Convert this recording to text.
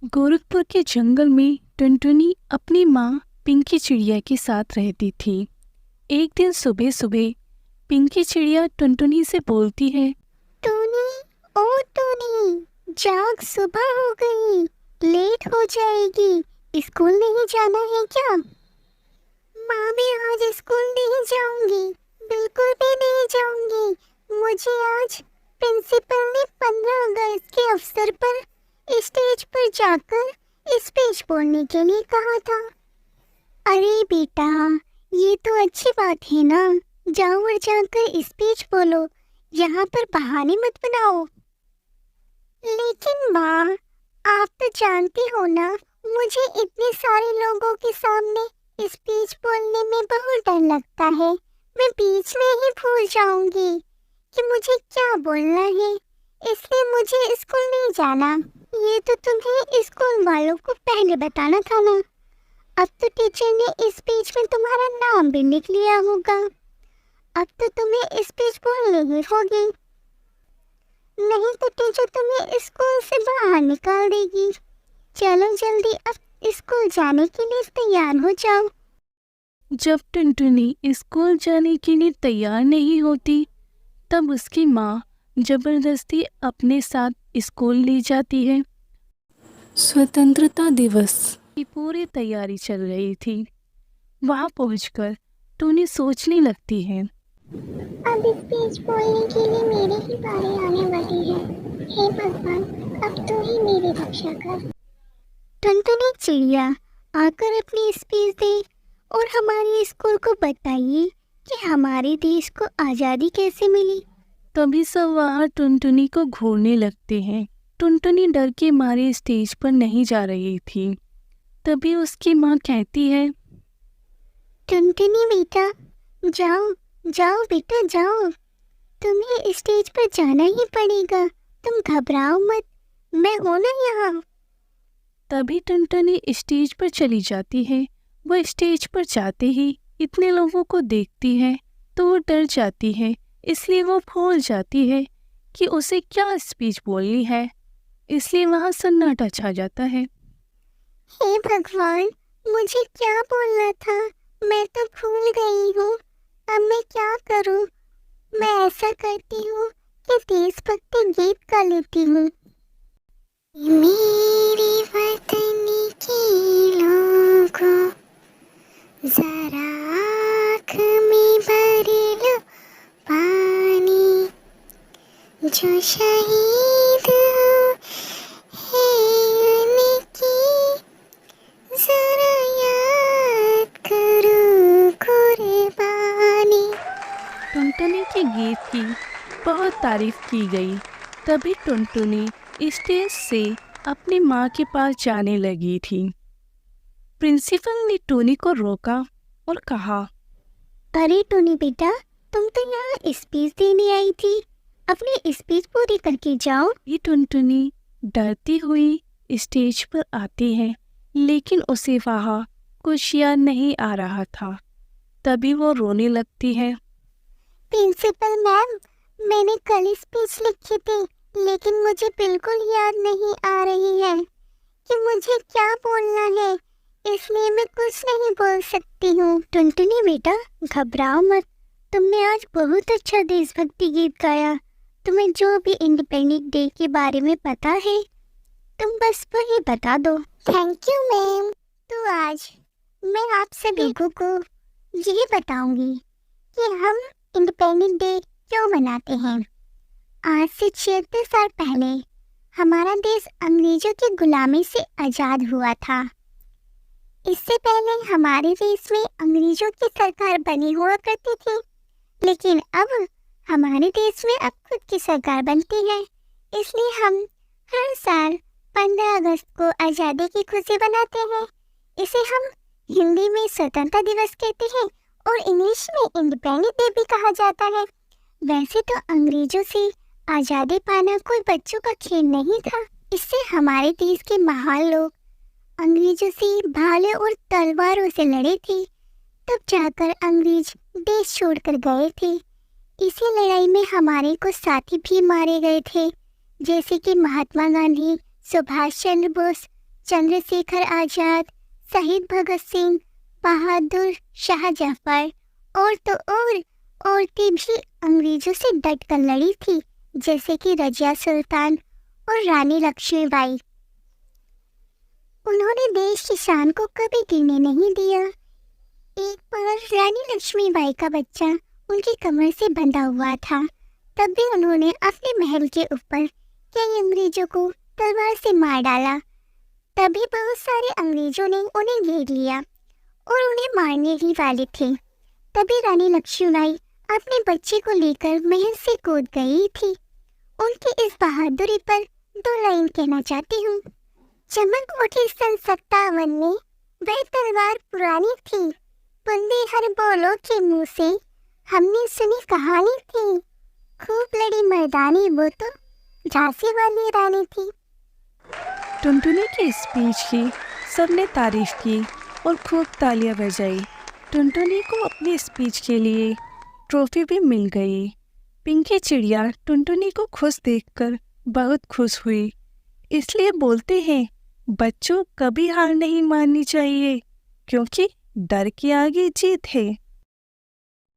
गोरखपुर के जंगल में टुनटुनी अपनी माँ पिंकी चिड़िया के साथ रहती थी। एक दिन सुबह सुबह पिंकी चिड़िया टुनटुनी से बोलती है, टूनी, ओ टूनी, जाग, सुबह हो गई, लेट हो जाएगी, स्कूल नहीं जाना है क्या? माँ भी आज स्कूल नहीं जाऊंगी, बिल्कुल भी नहीं जाऊंगी। मुझे आज प्रिंसिपल ने 15 अगस्त के अवसर पर स्टेज पर जाकर स्पीच बोलने के लिए कहा था। अरे बेटा, ये तो अच्छी बात है ना, जाओ और जाकर स्पीच बोलो, यहाँ पर बहाने मत बनाओ। लेकिन माँ, आप तो जानती हो ना, मुझे इतने सारे लोगों के सामने स्पीच बोलने में बहुत डर लगता है। मैं बीच में ही भूल जाऊंगी कि मुझे क्या बोलना है, इसलिए मुझे स्कूल नहीं जाना। ये तो तुम्हें स्कूल वालों को पहले बताना था ना। अब तो टीचर ने स्पीच में तुम्हारा नाम भी लिख लिया होगा। अब तो तुम्हें स्पीच बोलनी ही होगी, नहीं तो टीचर तुम्हें स्कूल से बाहर निकाल देगी। चलो जल्दी अब स्कूल जाने के लिए तैयार हो जाओ। जब टुनटुनी स्कूल जाने के लिए तैयार नहीं होती, तब उसकी माँ जबरदस्ती अपने साथ स्कूल ले जाती है। स्वतंत्रता दिवस की पूरी तैयारी चल रही थी। वहाँ पहुंचकर टूनी सोचने लगती है, अब स्पीच बोलने के लिए मेरी ही बारी आने वाली है। हे भगवान, अब तू ही मेरी रक्षा कर। टुनटुनी चिड़िया, आकर अपनी स्पीच दे और हमारे स्कूल को बताइए कि हमारे देश को आज़ादी कैसे मिली। तभी सब वहाँ टुनटुनी को घूरने लगते हैं। टुनटुनी डर के मारे स्टेज पर नहीं जा रही थी। तभी उसकी माँ कहती है, टुनटुनी बेटा, जाओ जाओ बेटा जाओ, तुम्हें स्टेज पर जाना ही पड़ेगा, तुम घबराओ मत, मैं हूं ना यहाँ। तभी टुनटुनी स्टेज पर चली जाती है। वह स्टेज पर जाते ही इतने लोगों को देखती है तो वो डर जाती है, इसलिए वो भूल जाती है कि उसे क्या स्पीच बोलनी है। इसलिए वहाँ सन्नाटा छा जाता है। हे भगवान, मुझे क्या बोलना था, मैं तो भूल गई हूँ। अब मैं क्या करूँ? मैं ऐसा करती हूँ कि देशभक्ति गीत गा लेती हूँ। मेरे वतन के लोगों, जरा आँख में भर लो पानी, जो शहीद है उनकी जरा याद करो कुर्बानी। टुनटुनी के गीत की बहुत तारीफ की गई। तभी टुनटुनी स्टेज से अपनी माँ के पास जाने लगी थी। प्रिंसिपल ने टूनी को रोका और कहा, अरे टूनी बेटा, तुम तो यहाँ स्पीच देने आई थी, अपनी स्पीच पूरी करके जाओ। ये टुनटुनी डरती हुई स्टेज पर आती है, लेकिन उसे वहाँ कुछ याद नहीं आ रहा था। तभी वो रोने लगती है। प्रिंसिपल मैम, मैंने कल स्पीच लिखी थी, लेकिन मुझे बिल्कुल याद नहीं आ रही है कि मुझे क्या बोलना है, इसलिए मैं कुछ नहीं बोल सकती हूँ। टुनटुनी बेटा, घबराओ मत, तुमने आज बहुत अच्छा देशभक्ति गीत गाया। तुम्हें जो भी इंडिपेंडेंस डे के बारे में पता है, तुम बस वही बता दो। Thank you ma'am. तो आज मैं आप सभी लोगों को ये बताऊंगी कि हम इंडिपेंडेंस डे क्यों मनाते हैं। आज से 76 साल पहले हमारा देश अंग्रेजों की गुलामी से आज़ाद हुआ था। इससे पहले हमारे देश में अंग्रेजों की सरकार बनी हुआ करती थी, लेकिन अब हमारे देश में अब खुद की सरकार बनती है। इसलिए हम हर साल 15 अगस्त को आज़ादी की खुशी बनाते हैं। इसे हम हिंदी में स्वतंत्रता दिवस कहते हैं और इंग्लिश में इंडिपेंडेंस डे भी कहा जाता है। वैसे तो अंग्रेजों से आज़ादी पाना कोई बच्चों का खेल नहीं था। इससे हमारे देश के महान लोग अंग्रेजों से भाले और तलवारों से लड़े थे। तब जाकर अंग्रेज देश छोड़कर गए थे। इसी लड़ाई में हमारे कुछ साथी भी मारे गए थे, जैसे कि महात्मा गांधी, सुभाष चंद्र बोस, चंद्रशेखर आजाद, शहीद भगत सिंह, बहादुर शाह जफर और तो और औरतें भी अंग्रेजों से डटकर लड़ी थी, जैसे कि रजिया सुल्तान और रानी लक्ष्मीबाई। उन्होंने देश की शान को कभी गिरने नहीं दिया। एक बार रानी लक्ष्मीबाई का बच्चा उनकी कमर से बंधा हुआ था, तब भी उन्होंने अपने महल के ऊपर कई अंग्रेजों को तलवार से मार डाला। तभी बहुत सारे अंग्रेजों ने उन्हें घेर लिया और उन्हें मारने ही वाले थे। तभी रानी लक्ष्मीबाई अपने बच्चे को लेकर महल से कूद गई थी। उनकी इस बहादुरी पर 2 लाइन कहना चाहती हूँ। चमक उठी सन 57 में, वह तलवार पुरानी थी, बंदे हर बोलो के मुंह से, हमने सुनी कहानी थी, खूब लड़ी मर्दानी, वो तो झांसी वाली रानी थी। टुनटुनी की स्पीच की सबने तारीफ की और खूब तालियां बजाई। टुनटुनी को अपनी स्पीच के लिए ट्रॉफी भी मिल गई। पिंकी चिड़िया टुनटुनी को खुश देखकर बहुत खुश हुई। इसलिए बोलते हैं, बच्चों कभी हार नहीं माननी चाहिए, क्योंकि डर के आगे जीत है।